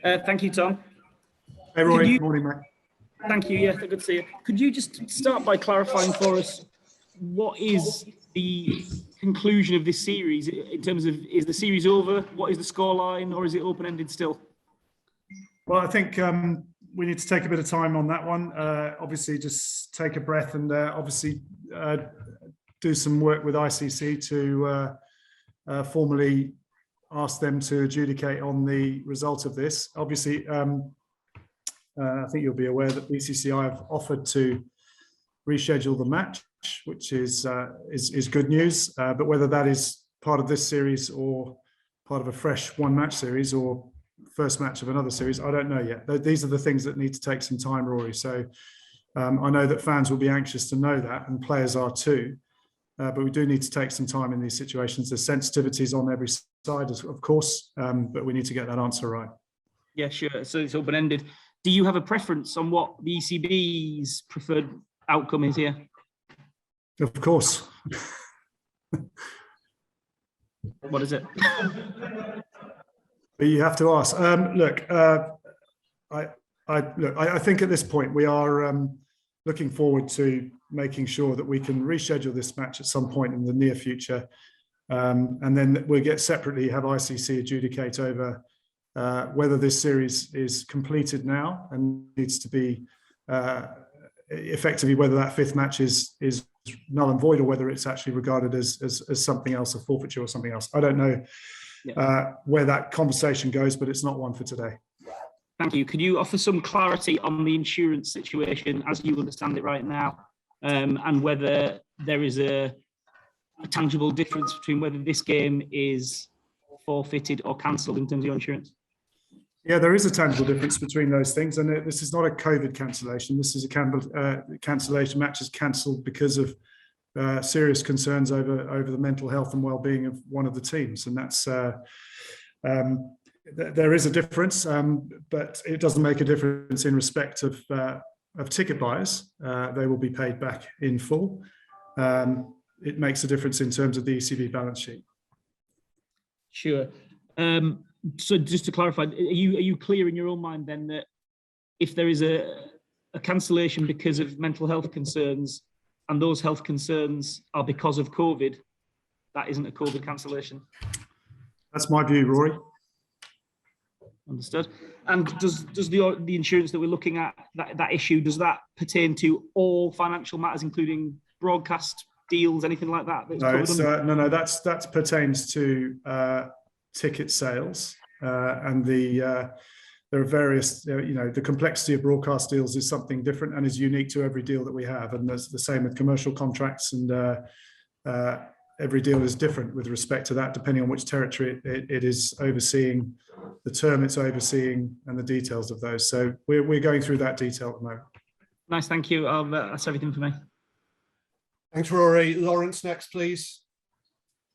Thank you, Tom. Hey, Rory. Morning, mate. Thank you. Yeah, good to see you. Could you just start by clarifying for us what is the conclusion of this series in terms of, is the series over? What is the scoreline, or is it open-ended still? Well, I think we need to take a bit of time on that one. Obviously, just take a breath and obviously do some work with ICC to formally ask them to adjudicate on the result of this. Obviously, I think you'll be aware that BCCI have offered to reschedule the match, which is good news. But whether that is part of this series or part of a fresh one-match series or first match of another series, I don't know yet. These are the things that need to take some time, Rory. So I know that fans will be anxious to know that, and players are too. But we do need to take some time in these situations. There's sensitivities on every side, of course, but we need to get that answer right. Yeah, sure. So it's open-ended. Do you have a preference on what the ECB's preferred outcome is here? Of course. What is it? But you have to ask. I think at this point we are looking forward to making sure that we can reschedule this match at some point in the near future, and then we'll get separately have ICC adjudicate over whether this series is completed now and needs to be effectively whether that fifth match is null and void, or whether it's actually regarded as something else, a forfeiture or something else. I don't know where that conversation goes, but it's not one for today. Thank you. Could you offer some clarity on the insurance situation as you understand it right now, and whether there is a tangible difference between whether this game is forfeited or cancelled in terms of your insurance? Yeah, there is a tangible difference between those things, and this is not a COVID cancellation. This is a cancellation. Match is cancelled because of serious concerns over the mental health and well-being of one of the teams, and that's there is a difference, but it doesn't make a difference in respect of ticket buyers. They will be paid back in full. It makes a difference in terms of the ECB balance sheet. Sure. So just to clarify, are you clear in your own mind then that if there is a cancellation because of mental health concerns and those health concerns are because of COVID, that isn't a COVID cancellation? That's my view, Rory. Understood. And does the insurance that we're looking at, that issue, does that pertain to all financial matters, including broadcast deals, anything like that? No, that pertains to ticket sales, and there are various, the complexity of broadcast deals is something different and is unique to every deal that we have, and there's the same with commercial contracts, and every deal is different with respect to that, depending on which territory it is overseeing, the term it's overseeing, and the details of those. So we're going through that detail at the moment. Nice, thank you. That's everything for me. Thanks, Rory. Lawrence, next, please.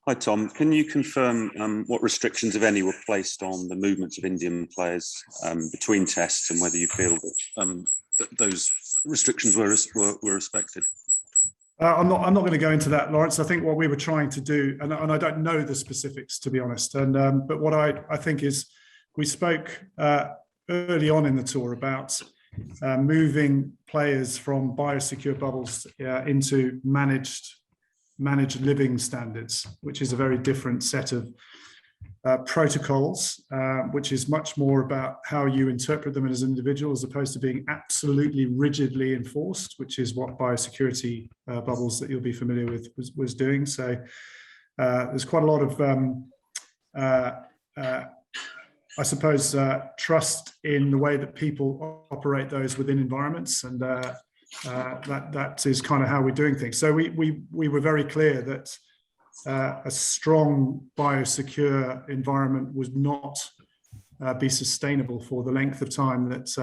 Hi, Tom. Can you confirm what restrictions, if any, were placed on the movements of Indian players between tests, and whether you feel that those restrictions were respected? I'm not going to go into that, Lawrence. I think what we were trying to do, and I don't know the specifics, to be honest, and but what I think is we spoke early on in the tour about moving players from biosecure bubbles into managed living standards, which is a very different set of protocols, which is much more about how you interpret them as an individual, as opposed to being absolutely rigidly enforced, which is what biosecurity bubbles that you'll be familiar with was doing. So there's quite a lot of, I suppose, trust in the way that people operate those within environments, and that is kind of how we're doing things. So we were very clear that a strong biosecure environment would not be sustainable for the length of time that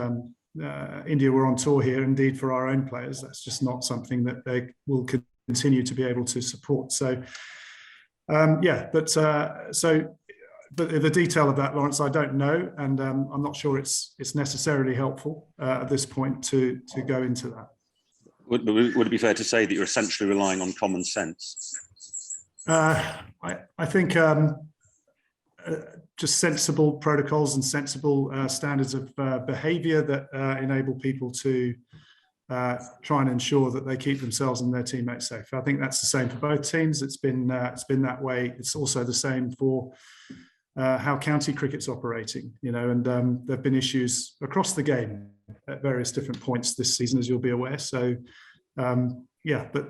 India were on tour here. Indeed, for our own players, that's just not something that they will continue to be able to support. So but the detail of that, Lawrence, I don't know, and I'm not sure it's necessarily helpful at this point to go into that. Would it be fair to say that you're essentially relying on common sense? I think just sensible protocols and sensible standards of behaviour that enable people to try and ensure that they keep themselves and their teammates safe. I think that's the same for both teams. It's been that way. It's also the same for how county cricket's operating, and there have been issues across the game at various different points this season, as you'll be aware. So, but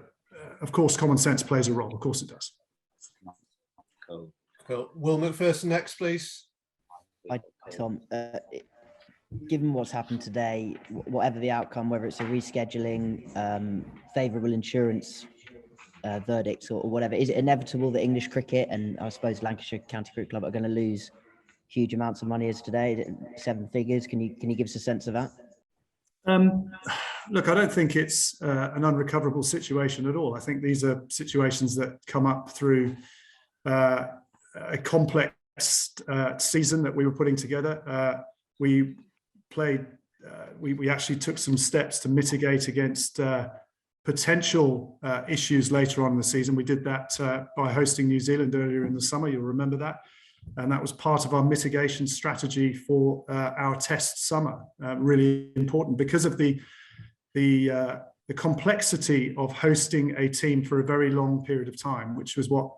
of course, common sense plays a role. Of course it does. Cool. Will McPherson next, please. Hi, Tom. Given what's happened today, whatever the outcome, whether it's a rescheduling, favourable insurance verdicts or whatever, is it inevitable that English cricket and I suppose Lancashire County Cricket Club are going to lose huge amounts of money as today, 7 figures? Can you give us a sense of that? Look, I don't think it's an unrecoverable situation at all. I think these are situations that come up through a complex season that we were putting together. We played. We actually took some steps to mitigate against potential issues later on in the season. We did that by hosting New Zealand earlier in the summer. You'll remember that. And that was part of our mitigation strategy for our test summer. Really important because of the complexity of hosting a team for a very long period of time, which was what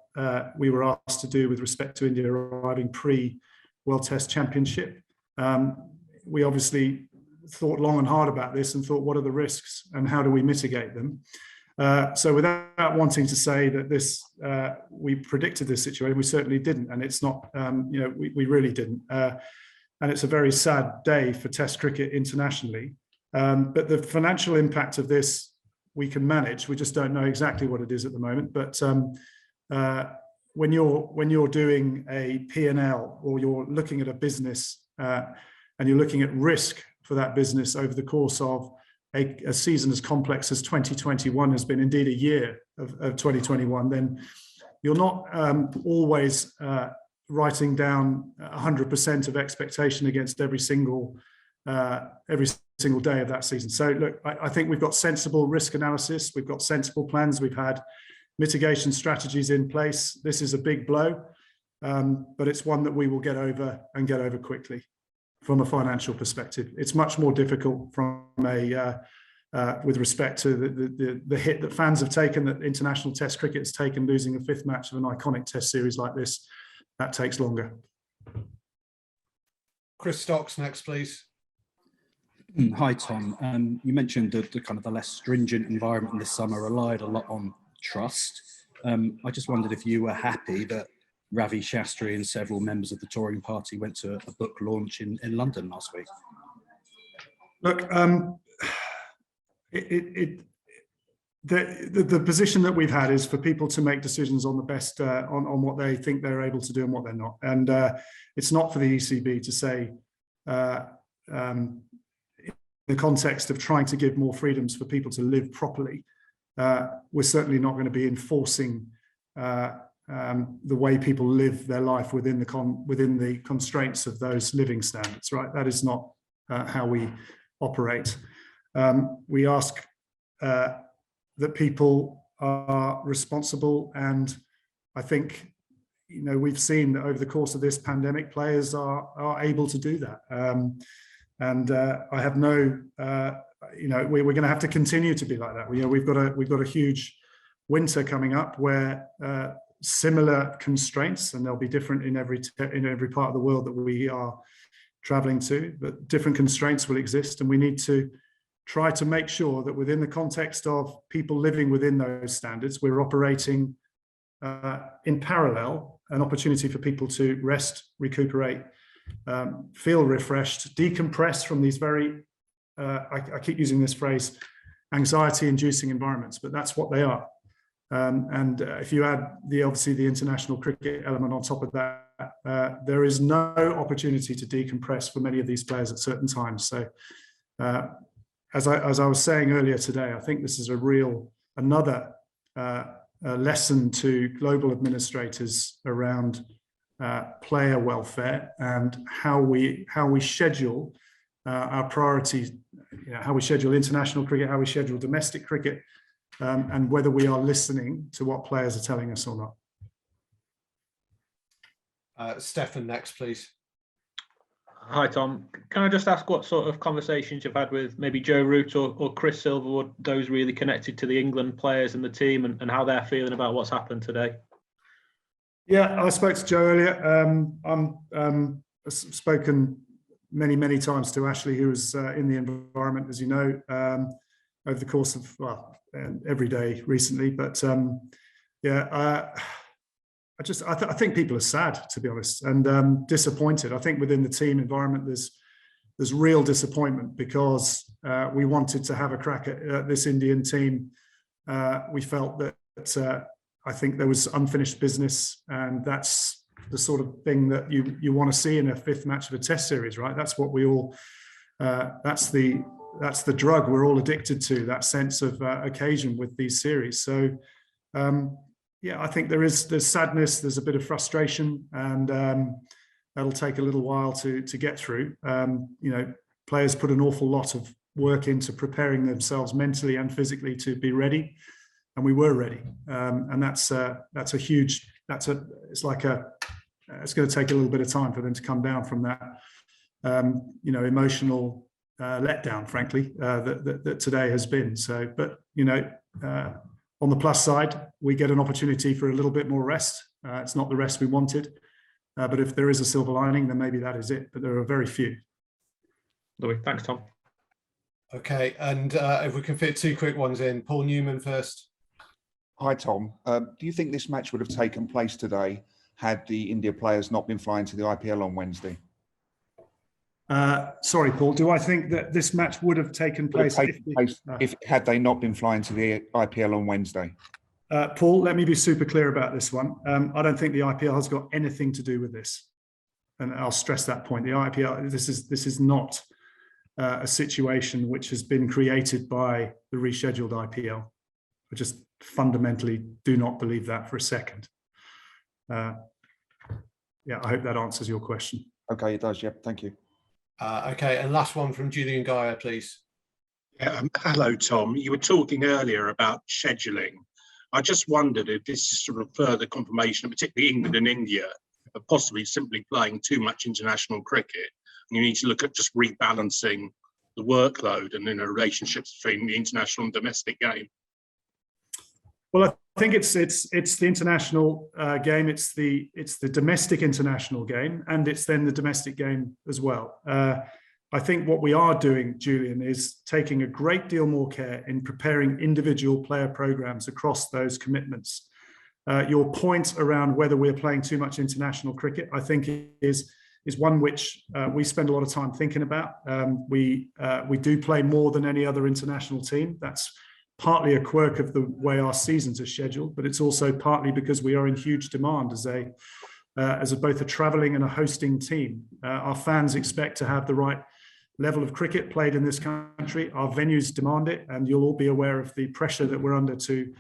we were asked to do with respect to India arriving pre-World Test Championship. We obviously thought long and hard about this and thought, what are the risks and how do we mitigate them? So without wanting to say that we predicted this situation, we certainly didn't. And it's not, we really didn't. And it's a very sad day for Test cricket internationally. But the financial impact of this, we can manage. We just don't know exactly what it is at the moment. But when you're doing a P&L or you're looking at a business and you're looking at risk for that business over the course of a season as complex as 2021 has been, indeed a year of 2021, then you're not always writing down 100% of expectation against every single day of that season. So look, I think we've got sensible risk analysis, we've got sensible plans, we've had mitigation strategies in place. This is a big blow, but it's one that we will get over and get over quickly. From a financial perspective, it's much more difficult from with respect to the hit that fans have taken, that international Test cricket has taken, losing a 5th match of an iconic Test series like this. That takes longer. Chris Stocks next, please. Hi, Tom. You mentioned the kind of the less stringent environment this summer relied a lot on trust. I just wondered if you were happy that Ravi Shastri and several members of the touring party went to a book launch in London last week. Look, the position that we've had is for people to make decisions on the best, on what they think they're able to do and what they're not. And it's not for the ECB to say, in the context of trying to give more freedoms for people to live properly, we're certainly not going to be enforcing the way people live their life within the constraints of those living standards, right? That is not how we operate. We ask that people are responsible, and I think we've seen that over the course of this pandemic, players are able to do that. And I have no, we're going to have to continue to be like that. We've got a huge winter coming up where similar constraints, and they'll be different in every part of the world that we are traveling to, but different constraints will exist, and we need to try to make sure that within the context of people living within those standards, we're operating in parallel, an opportunity for people to rest, recuperate, feel refreshed, decompress from these very, I keep using this phrase, anxiety-inducing environments, but that's what they are. And if you add obviously the international cricket element on top of that, there is no opportunity to decompress for many of these players at certain times. So as I was saying earlier today, I think this is another lesson to global administrators around player welfare and how we schedule our priorities, how we schedule international cricket, how we schedule domestic cricket, and whether we are listening to what players are telling us or Stefan next, please. Hi, Tom. Can I just ask what sort of conversations you've had with maybe Joe Root or Chris Silverwood, those really connected to the England players and the team, and how they're feeling about what's happened today? Yeah, I spoke to Joe earlier. I've spoken many times to Ashley, who was in the environment, as you know, over the course of, well, every day recently. But yeah, I think people are sad, to be honest, and disappointed. I think within the team environment, there's real disappointment because we wanted to have a crack at this Indian team. We felt that I think there was unfinished business, and that's the sort of thing that you want to see in a fifth match of a Test series, right? That's what we all. That's the drug we're all addicted to. That sense of occasion with these series. So. Yeah, I think there's sadness, there's a bit of frustration, and that'll take a little while to get through. Players put an awful lot of work into preparing themselves mentally and physically to be ready, and we were ready. And it's going to take a little bit of time for them to come down from that, emotional letdown, frankly, that today has been. So, but on the plus side, we get an opportunity for a little bit more rest. It's not the rest we wanted, but if there is a silver lining, then maybe that is it. But there are very few. Lovely. Thanks, Tom. Okay, and if we can fit two quick ones in, Paul Newman first. Hi, Tom. Do you think this match would have taken place today had the India players not been flying to the IPL on Wednesday? Sorry, Paul. Do I think that this match would have taken place if had they not been flying to the IPL on Wednesday? Paul, let me be super clear about this one. I don't think the IPL has got anything to do with this, and I'll stress that point. The IPL, this is not a situation which has been created by the rescheduled IPL. I just fundamentally do not believe that for a second. Yeah, I hope that answers your question. Okay, it does. Yep, thank you. Okay, and last one from Julian Gough, please. Hello, Tom. You were talking earlier about scheduling. I just wondered if this is sort of further confirmation, particularly England and India, of possibly simply playing too much international cricket. And you need to look at just rebalancing the workload and relationships between the international and domestic game. Well, I think it's the international game, it's the domestic international game, and it's then the domestic game as well. I think what we are doing, Julian, is taking a great deal more care in preparing individual player programs across those commitments. Your point around whether we're playing too much international cricket, I think is one which we spend a lot of time thinking about. We do play more than any other international team. That's partly a quirk of the way our seasons are scheduled, but it's also partly because we are in huge demand as both a travelling and a hosting team. Our fans expect to have the right level of cricket played in this country. Our venues demand it, and you'll all be aware of the pressure that we're under to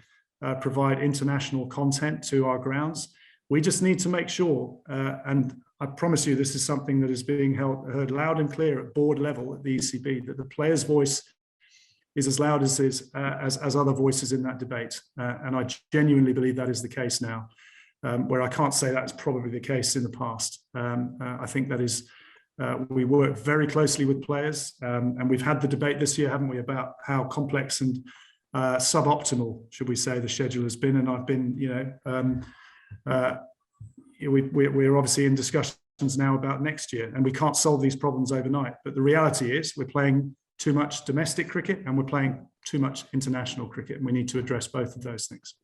provide international content to our grounds. We just need to make sure, and I promise you this is something that is being heard loud and clear at board level at the ECB, that the player's voice is as loud as other voices in that debate. And I genuinely believe that is the case now, where I can't say that's probably the case in the past. I think that is, we work very closely with players, and we've had the debate this year, haven't we, about how complex and suboptimal, should we say, the schedule has been. And I've been, we're obviously in discussions now about next year, and we can't solve these problems overnight. But the reality is we're playing too much domestic cricket and we're playing too much international cricket, and we need to address both of those things.